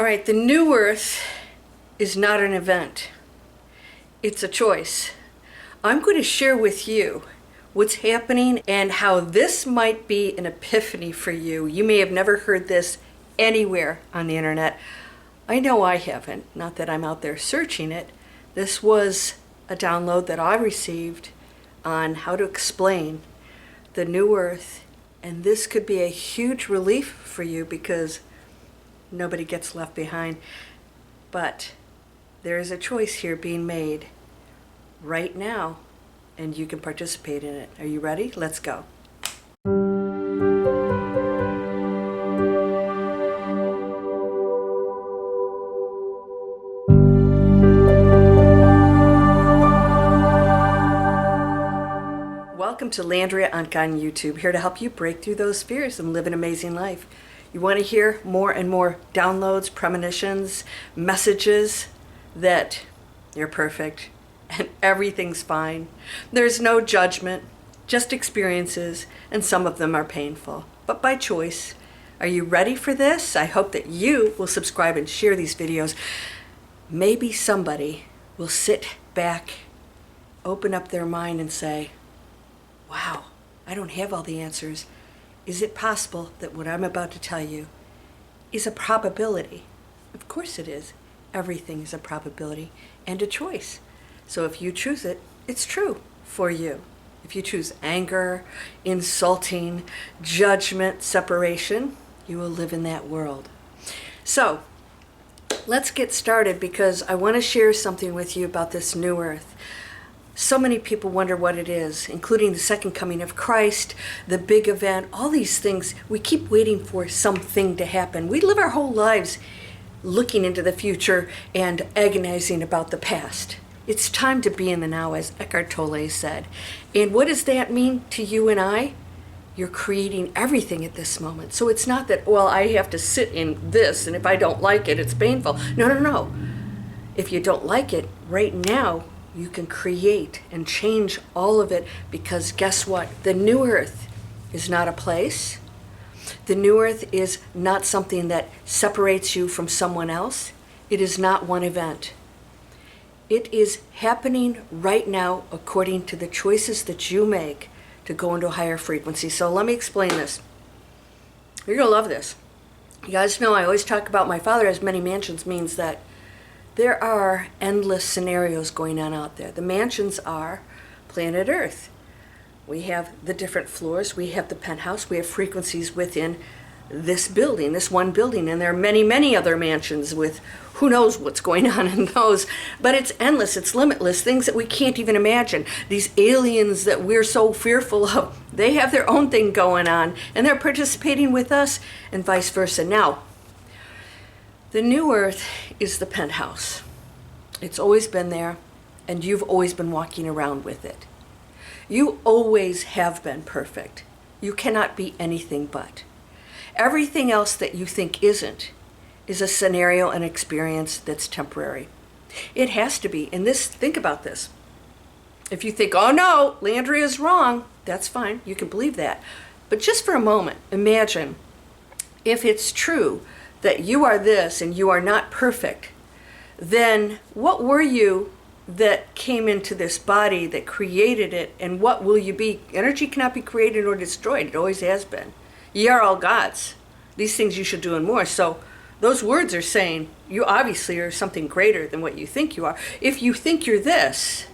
All right, the new earth is not an event. It's a choice. I'm going to share with you what's happening and how this might be an epiphany for you. You may have never heard this anywhere on the internet. I know I haven't, not that I'm out there searching it. This was a download that I received on how to explain the new earth, and this could be a huge relief for you because nobody gets left behind. But there is a choice here being made right now, and you can participate in it. Are you ready? Let's go. Welcome to Landria, Onkka on YouTube, here to help you break through those fears and live an amazing life. You want to hear more and more downloads, premonitions, messages that you're perfect and everything's fine. There's no judgment, just experiences, and some of them are painful, but by choice. Are you ready for this? I hope that you will subscribe and share these videos. Maybe somebody will sit back, open up their mind and say, wow, I don't have all the answers. Is it possible that what I'm about to tell you is a probability? Of course it is. Everything is a probability and a choice. So if you choose it, it's true for you. If you choose anger, insulting, judgment, separation, you will live in that world. So let's get started because I want to share something with you about this new earth. So many people wonder what it is, including the second coming of Christ, the big event, all these things. We keep waiting for something to happen. We live our whole lives looking into the future and agonizing about the past. It's time to be in the now, as Eckhart Tolle said. And what does that mean to you and I? You're creating everything at this moment. So it's not that, well, I have to sit in this, and if I don't like it, it's painful. No. If you don't like it, right now, you can create and change all of it, because guess what? The new earth is not a place. The new earth is not something that separates you from someone else. It is not one event. It is happening right now according to the choices that you make to go into a higher frequency. So let me explain this. You're going to love this. You guys know I always talk about my father has many mansions means that there are endless scenarios going on out there. The mansions are planet Earth. We have the different floors. We have the penthouse. We have frequencies within this building, this one building. And there are many, many other mansions with who knows what's going on in those. But it's endless. It's limitless. Things that we can't even imagine. These aliens that we're so fearful of, they have their own thing going on. And they're participating with us and vice versa. Now, the new earth is the penthouse. It's always been there, and you've always been walking around with it. You always have been perfect. You cannot be anything but. Everything else that you think isn't is a scenario and experience that's temporary. It has to be. And this, think about this. If you think, oh no, Landria is wrong, that's fine. You can believe that. But just for a moment, imagine if it's true that you are this and you are not perfect, then what were you that came into this body that created it, and what will you be? Energy cannot be created or destroyed. It always has been. Ye are all gods. These things you should do and more. So those words are saying you obviously are something greater than what you think you are. If you think you're this,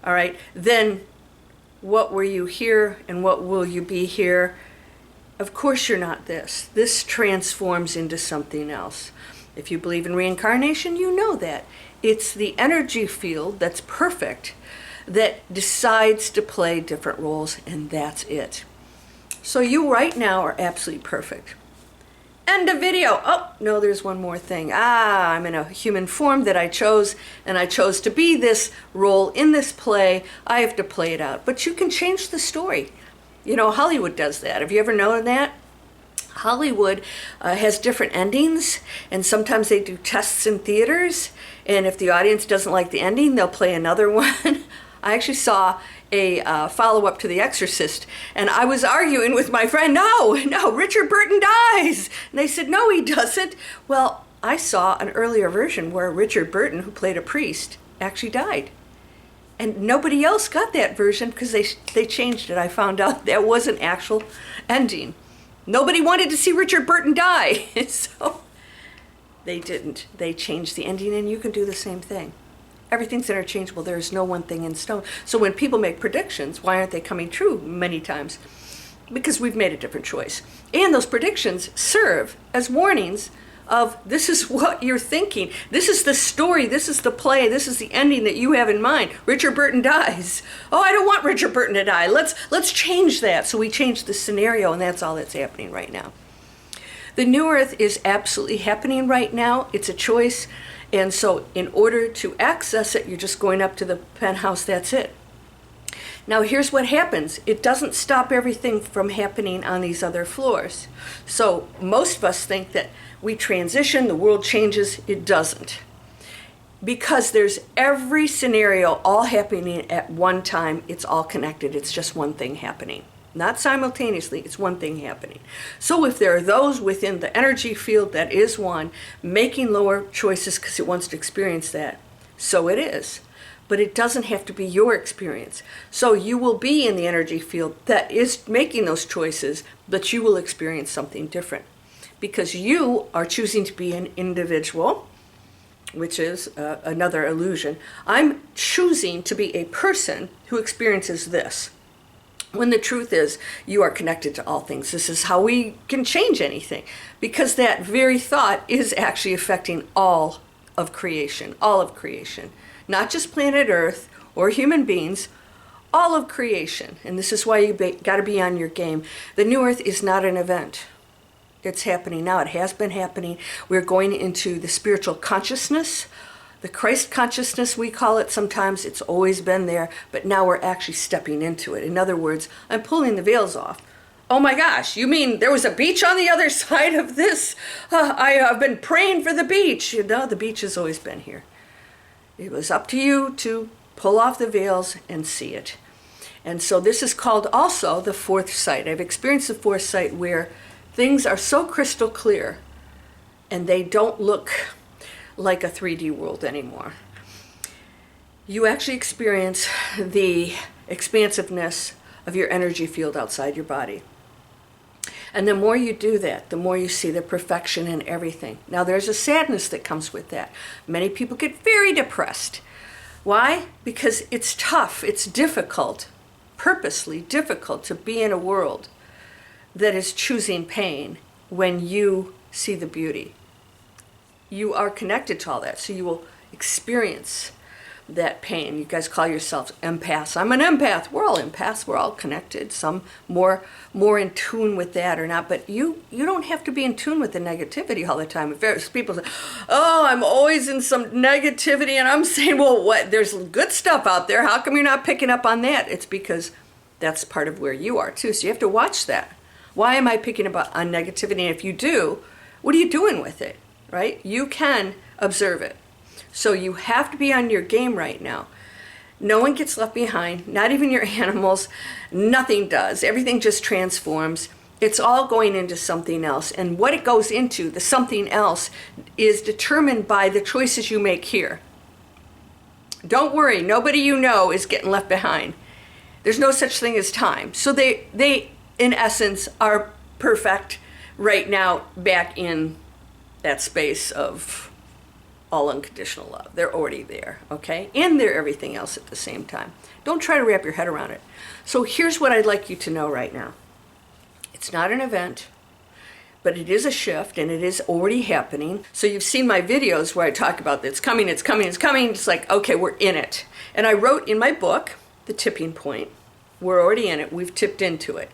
all right, then what were you here and what will you be here? Of course you're not this. This transforms into something else. If you believe in reincarnation, you know that. It's the energy field that's perfect that decides to play different roles, and that's it. So you right now are absolutely perfect. End of video. Oh, no, there's one more thing. I'm in a human form that I chose, and I chose to be this role in this play. I have to play it out. But you can change the story. You know, Hollywood does that. Have you ever known that? Hollywood has different endings, and sometimes they do tests in theaters, and if the audience doesn't like the ending, they'll play another one. I actually saw a follow-up to The Exorcist, and I was arguing with my friend, no, Richard Burton dies. And they said, no, he doesn't. Well, I saw an earlier version where Richard Burton, who played a priest, actually died. And nobody else got that version because they changed it. I found out that was an actual ending. Nobody wanted to see Richard Burton die. So they didn't. They changed the ending, and you can do the same thing. Everything's interchangeable. There is no one thing in stone. So when people make predictions, why aren't they coming true many times? Because we've made a different choice. And those predictions serve as warnings of this is what you're thinking. This is the story. This is the play. This is the ending that you have in mind. Richard Burton dies. Oh, I don't want Richard Burton to die. Let's change that. So we change the scenario, and that's all that's happening right now. The new earth is absolutely happening right now. It's a choice. And so in order to access it, you're just going up to the penthouse. That's it. Now here's what happens. It doesn't stop everything from happening on these other floors. So most of us think that we transition, the world changes. It doesn't. Because there's every scenario all happening at one time. It's all connected. It's just one thing happening. Not simultaneously, it's one thing happening. So if there are those within the energy field that is one, making lower choices because it wants to experience that, so it is. But it doesn't have to be your experience. So you will be in the energy field that is making those choices, but you will experience something different. Because you are choosing to be an individual, which is another illusion. I'm choosing to be a person who experiences this. When the truth is, you are connected to all things. This is how we can change anything. Because that very thought is actually affecting all of creation. All of creation. Not just planet Earth or human beings. All of creation. And this is why you got to be on your game. The new Earth is not an event. It's happening now. It has been happening. We're going into the spiritual consciousness. The Christ consciousness, we call it sometimes. It's always been there, but now we're actually stepping into it. In other words, I'm pulling the veils off. Oh my gosh, you mean there was a beach on the other side of this? I have been praying for the beach. No, the beach has always been here. It was up to you to pull off the veils and see it. And so this is called also the fourth sight. I've experienced the fourth sight where things are so crystal clear and they don't look like a 3D world anymore. You actually experience the expansiveness of your energy field outside your body. And the more you do that, the more you see the perfection in everything. Now there's a sadness that comes with that. Many people get very depressed. Why? Because it's tough, it's difficult, purposely difficult to be in a world that is choosing pain when you see the beauty. You are connected to all that, so you will experience that pain. You guys call yourselves empaths. I'm an empath. We're all empaths. We're all connected. Some more in tune with that or not. But you don't have to be in tune with the negativity all the time. If people say, "Oh, I'm always in some negativity," and I'm saying, "Well, what? There's good stuff out there. How come you're not picking up on that?" It's because that's part of where you are too. So you have to watch that. Why am I picking up on negativity? And if you do, what are you doing with it? Right? You can observe it. So you have to be on your game right now. No one gets left behind, not even your animals. Nothing does. Everything just transforms. It's all going into something else. And what it goes into, the something else, is determined by the choices you make here. Don't worry, nobody you know is getting left behind. There's no such thing as time. So they in essence, are perfect right now back in that space of all unconditional love. They're already there, okay? And they're everything else at the same time. Don't try to wrap your head around it. So here's what I'd like you to know right now. It's not an event, but it is a shift, and it is already happening. So you've seen my videos where I talk about it's coming, it's coming, it's coming. It's like, okay, we're in it. And I wrote in my book, The Tipping Point, we're already in it. We've tipped into it.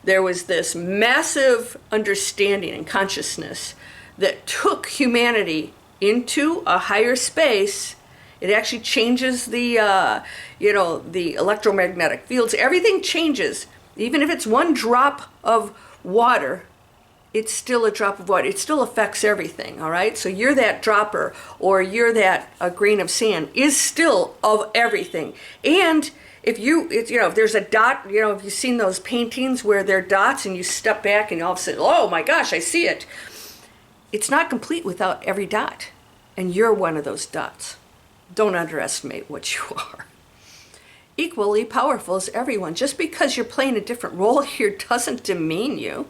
There was this massive understanding and consciousness that took humanity into a higher space. It actually changes the the electromagnetic fields. Everything changes. Even if it's one drop of water, it's still a drop of water. It still affects everything, all right? So you're that dropper, or you're that a grain of sand, is still of everything. And if if there's a dot, if you've seen those paintings where they're dots and you step back and all of a sudden, oh my gosh, I see it. it's not complete without every dot. And you're one of those dots. Don't underestimate what you are. Equally powerful as everyone. Just because you're playing a different role here doesn't demean you.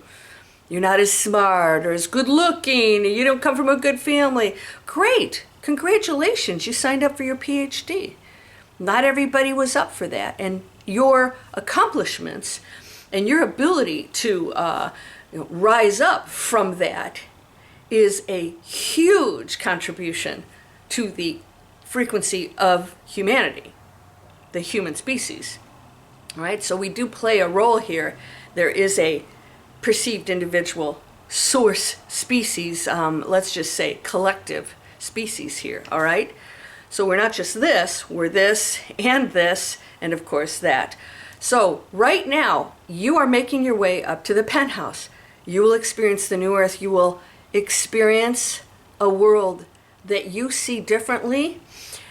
You're not as smart or as good looking. You don't come from a good family. Great. Congratulations. You signed up for your PhD. Not everybody was up for that. And your accomplishments and your ability to rise up from that is a huge contribution to the frequency of humanity, the human species. All right, so we do play a role here. There is a perceived individual source species, let's just say collective species here, all right? So we're not just this, we're this, and of course that. So right now, you are making your way up to the penthouse. You will experience the new earth. You will experience a world that you see differently.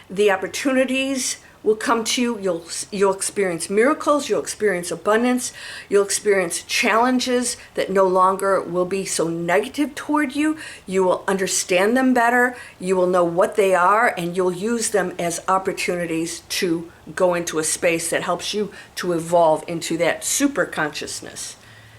The opportunities will come to you. You'll experience miracles. You'll experience abundance. You'll experience challenges that no longer will be so negative toward you. You will understand them better. You will know what they are, and you'll use them as opportunities to go into a space that helps you to evolve into that super consciousness.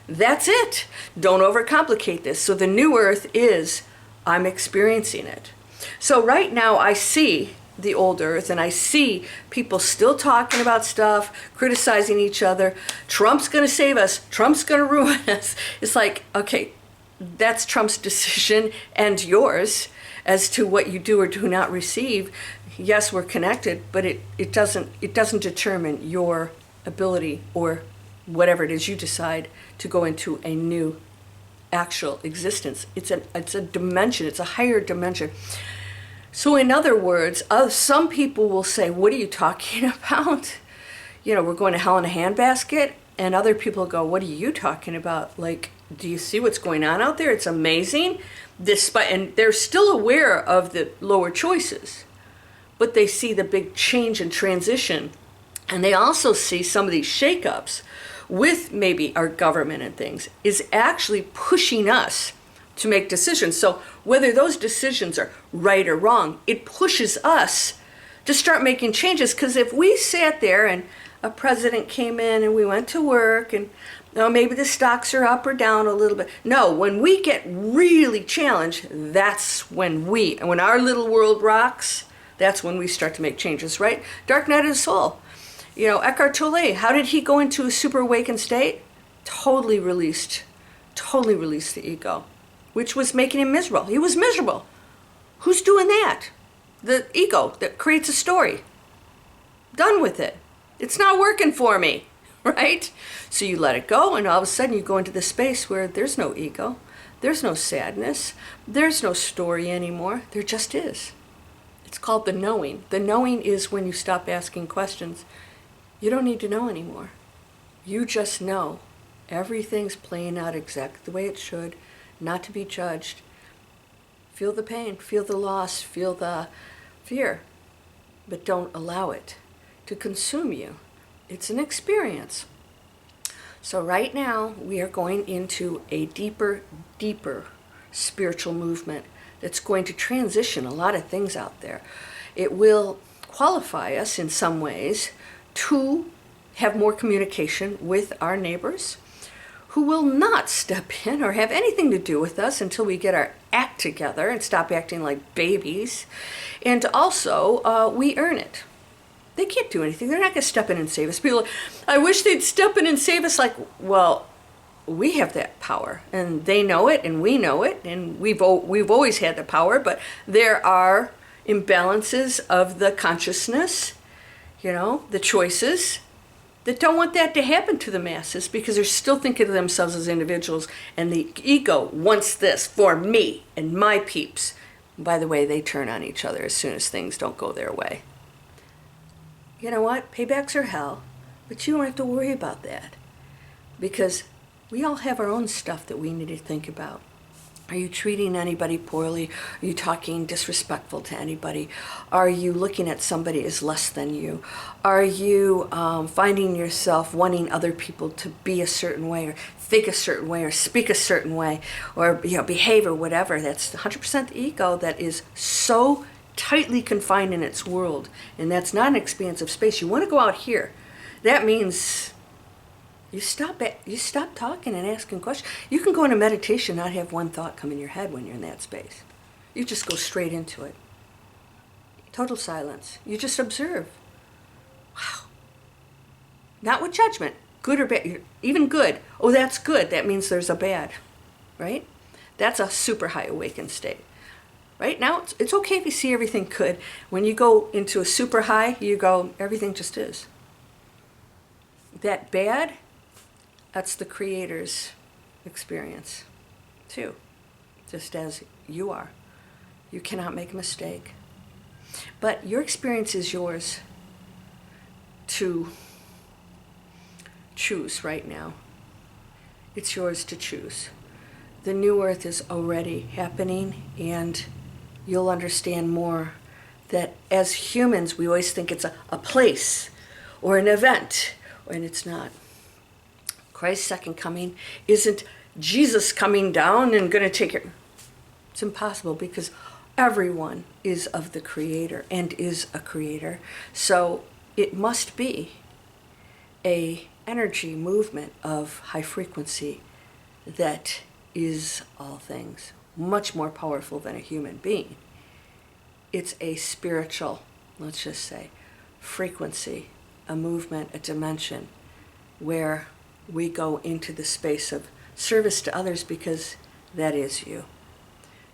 That's it. Don't overcomplicate this. So the new earth is, I'm experiencing it. So right now I see the old earth, and I see people still talking about stuff, criticizing each other. Trump's going to save us. Trump's going to ruin us. It's like, okay, that's Trump's decision and yours as to what you do or do not receive. Yes, we're connected, but it doesn't determine your ability or whatever it is you decide to go into a new actual existence. It's a dimension. It's a higher dimension. So in other words, some people will say, what are you talking about? We're going to hell in a handbasket. And other people go, what are you talking about? Like, do you see what's going on out there? It's amazing. And they're still aware of the lower choices, but they see the big change and transition. And they also see some of these shakeups with maybe our government and things is actually pushing us to make decisions. So whether those decisions are right or wrong, it pushes us to start making changes. Because if we sat there and a president came in and we went to work and maybe the stocks are up or down a little bit. No, when we get really challenged, that's when our little world rocks, that's when we start to make changes, right? Dark Night of the Soul. Eckhart Tolle, how did he go into a super awakened state? Totally released the ego, which was making him miserable. He was miserable. Who's doing that? The ego that creates a story. Done with it. It's not working for me, right? So you let it go, and all of a sudden you go into the space where there's no ego, there's no sadness, there's no story anymore. There just is. It's called the knowing. The knowing is when you stop asking questions. You don't need to know anymore. You just know everything's playing out exactly the way it should, not to be judged. Feel the pain, feel the loss, feel the fear, but don't allow it to consume you. It's an experience. So right now we are going into a deeper spiritual movement that's going to transition a lot of things out there. It will qualify us in some ways to have more communication with our neighbors, who will not step in or have anything to do with us until we get our act together and stop acting like babies. And also, we earn it. They can't do anything. They're not going to step in and save us. People, I wish they'd step in and save us. Like, well, we have that power, and they know it, and we know it, and we've always had the power. But there are imbalances of the consciousness, the choices, that don't want that to happen to the masses because they're still thinking of themselves as individuals, and the ego wants this for me and my peeps. And by the way, they turn on each other as soon as things don't go their way. You know what? Paybacks are hell, but you don't have to worry about that because we all have our own stuff that we need to think about. Are you treating anybody poorly? Are you talking disrespectful to anybody? Are you looking at somebody as less than you? Are you finding yourself wanting other people to be a certain way, or think a certain way, or speak a certain way, or behave or whatever? That's 100% the ego that is so tightly confined in its world, and that's not an expansive space. You want to go out here. That means you stop talking and asking questions. You can go into meditation and not have one thought come in your head when you're in that space. You just go straight into it. Total silence. You just observe. Wow. Not with judgment, good or bad. Even good. Oh, that's good. That means there's a bad, right? That's a super high awakened state. Right now, it's okay if you see everything good. When you go into a super high, you go, everything just is. That bad, that's the Creator's experience, too, just as you are. You cannot make a mistake. But your experience is yours to choose right now. It's yours to choose. The new earth is already happening, and you'll understand more that as humans, we always think it's a place or an event, and it's not. Christ's second coming isn't Jesus coming down and going to take it. It's impossible, because everyone is of the Creator and is a creator. So it must be a energy movement of high frequency that is all things, much more powerful than a human being. It's a spiritual, let's just say, frequency, a movement, a dimension where we go into the space of service to others, because that is you.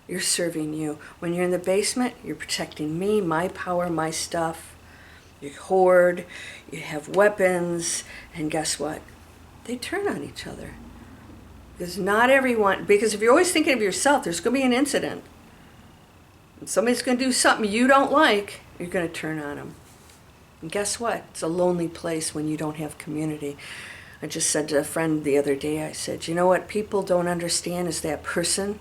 You're serving you. When you're in the basement, you're protecting me, my power, my stuff. You hoard, you have weapons, and guess what? They turn on each other. Because if you're always thinking of yourself, there's going to be an incident. And somebody's going to do something you don't like, you're going to turn on them. And guess what? It's a lonely place when you don't have community. I just said to a friend the other day, I said, you know what people don't understand is that person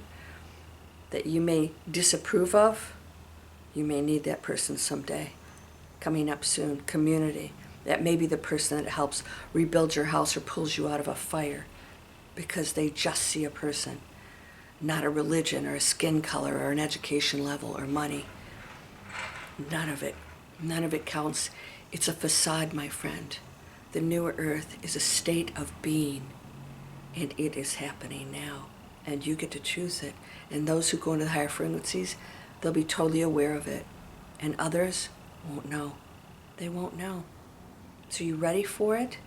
that you may disapprove of, you may need that person someday. Coming up soon, community. That may be the person that helps rebuild your house or pulls you out of a fire, because they just see a person, not a religion or a skin color or an education level or money. None of it counts. It's a facade, my friend. The newer earth is a state of being, and it is happening now, and you get to choose it. And those who go into the higher frequencies, they'll be totally aware of it, and others won't know. They won't know. So you ready for it?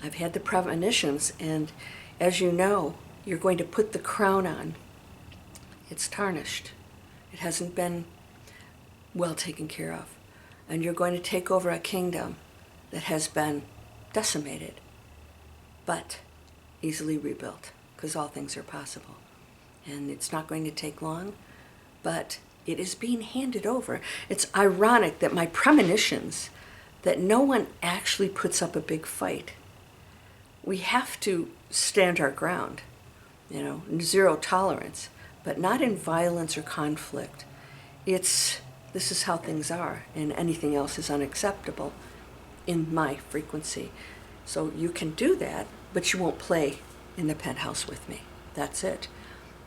I've had the premonitions, and as you know, you're going to put the crown on. It's tarnished. It hasn't been well taken care of. And you're going to take over a kingdom that has been decimated, but easily rebuilt, because all things are possible. And it's not going to take long, but it is being handed over. It's ironic that my premonitions, that no one actually puts up a big fight. We have to stand our ground, zero tolerance, but not in violence or conflict. This is how things are, and anything else is unacceptable in my frequency. So you can do that, but you won't play in the penthouse with me. That's it.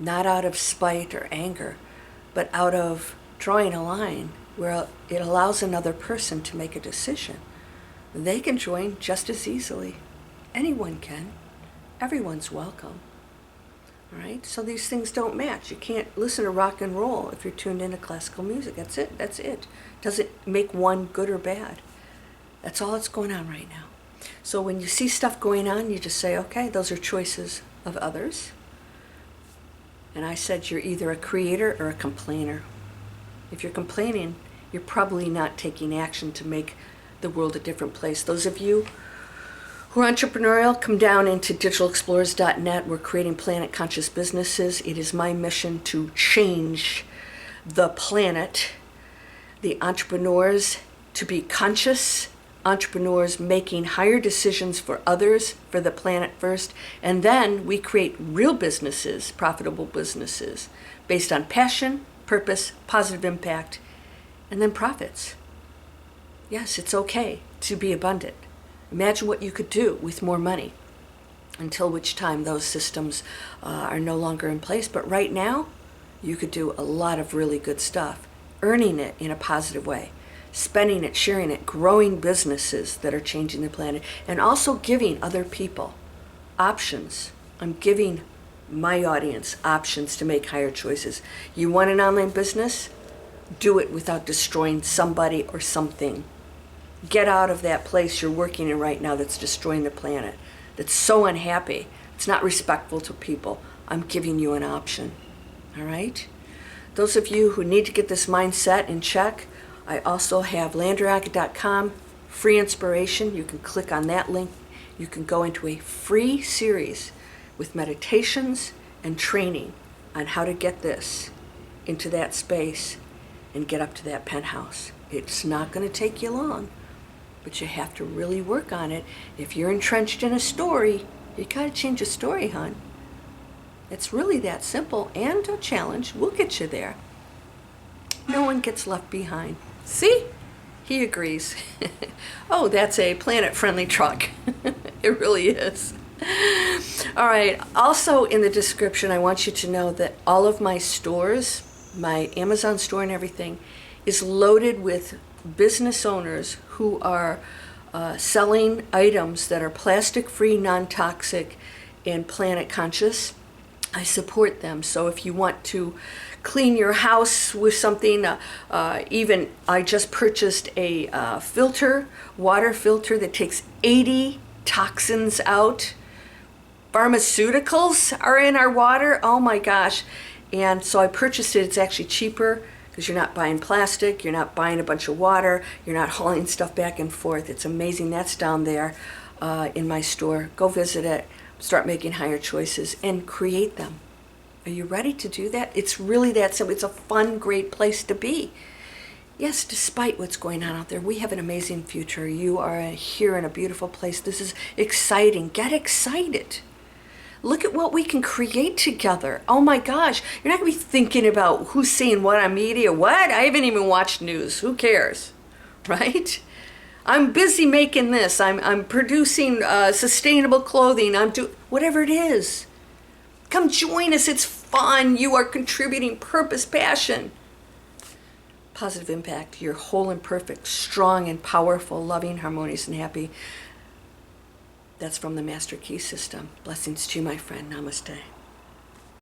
Not out of spite or anger, but out of drawing a line where it allows another person to make a decision. They can join just as easily. Anyone can. Everyone's welcome. All right? So these things don't match. You can't listen to rock and roll if you're tuned into classical music. That's it. Doesn't make one good or bad. That's all that's going on right now. So when you see stuff going on, you just say, okay, those are choices of others. And I said, you're either a creator or a complainer. If you're complaining, you're probably not taking action to make the world a different place. Those of you who are entrepreneurial, come down into digitalexplorers.net. We're creating planet conscious businesses. It is my mission to change the planet, the entrepreneurs to be conscious entrepreneurs making higher decisions for others, for the planet first, and then we create real businesses, profitable businesses, based on passion, purpose, positive impact, and then profits. Yes, it's okay to be abundant. Imagine what you could do with more money, until which time those systems are no longer in place. But right now, you could do a lot of really good stuff, earning it in a positive way, spending it, sharing it, growing businesses that are changing the planet, and also giving other people options. I'm giving my audience options to make higher choices. You want an online business? Do it without destroying somebody or something. Get out of that place you're working in right now that's destroying the planet, that's so unhappy. It's not respectful to people. I'm giving you an option. All right? Those of you who need to get this mindset in check, I also have landria.com, free inspiration. You can click on that link. You can go into a free series with meditations and training on how to get this into that space and get up to that penthouse. It's not going to take you long, but you have to really work on it. If you're entrenched in a story, you got to change a story, hon. It's really that simple, and a challenge. We'll get you there. No one gets left behind. See? He agrees. Oh, that's a planet-friendly truck. It really is. All right. Also in the description, I want you to know that all of my stores, my Amazon store and everything, is loaded with business owners who are selling items that are plastic-free, non-toxic, and planet-conscious. I support them. So if you want to clean your house with something, even I just purchased a filter, water filter that takes 80 toxins out. Pharmaceuticals are in our water. Oh my gosh. And so I purchased it. It's actually cheaper because you're not buying plastic, you're not buying a bunch of water, you're not hauling stuff back and forth. It's amazing. That's down there in my store. Go visit it. Start making higher choices and create them. Are you ready to do that? It's really that simple. It's a fun, great place to be. Yes, despite what's going on out there, we have an amazing future. You are here in a beautiful place. This is exciting. Get excited. Look at what we can create together. Oh my gosh. You're not going to be thinking about who's saying what on media. What? I haven't even watched news. Who cares? Right? I'm busy making this. I'm producing sustainable clothing. Whatever it is. Come join us. It's fun. You are contributing purpose, passion, positive impact. You're whole and perfect, strong and powerful, loving, harmonious, and happy. That's from the Master Key System. Blessings to you, my friend. Namaste.